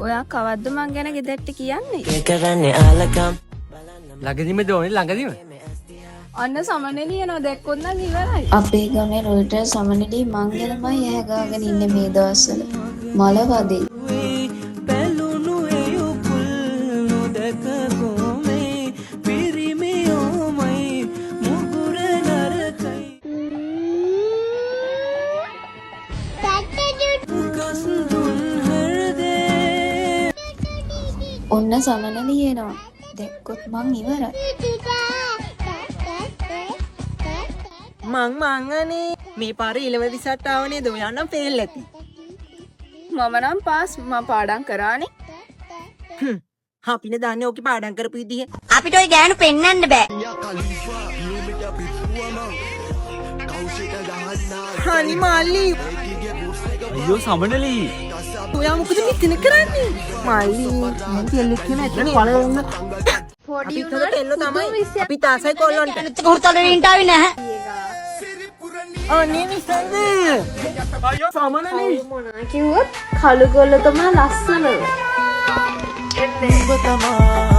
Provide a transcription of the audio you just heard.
ඔයා කවද්ද මං ගැන ගෙදරට කියන්නේ? ළඟදිම දෝනේ ළඟදිම. අන්න සමනලිය යනවා දැක්කොත් නම් ඉවරයි. අපේ ගමේ රොයිටර් සමනලී මං ගැනමයි ඇහැගාගෙන ඉන්නේ මේ දවස්වල. මල වදේ. ඔන්න සමනලී එනවා. දැක්කොත් මං ඉවරයි. මං මේ පාර ඉලව විසට ආවනේ ද ඔයා නම් ෆේල් ඇති. මම නම් පාස් මම පාඩම් කරානේ. අපිනේ දාන්නේ ඕකේ පාඩම් කරපු විදිහ. අපිට ඔය ගෑනු පෙන්වන්න බෑ. හනි මාල්ලි අයියෝ සමනලී. ඔයා මොකද මෙතන කරන්නේ? මාල්ලි මං කියලා කියන එතන බලන්න. පොඩි අපි තෙල්ල තමයි. අපි තාසයි කොල්ලන්ට. කුහුරුතලෙන්ට ආවේ නැහැ. අනේ විසඳ. අයියෝ සමනලී. මොනවා කිව්වොත් කළු ගොල්ල තමයි ලස්සනව. ඔබ තමා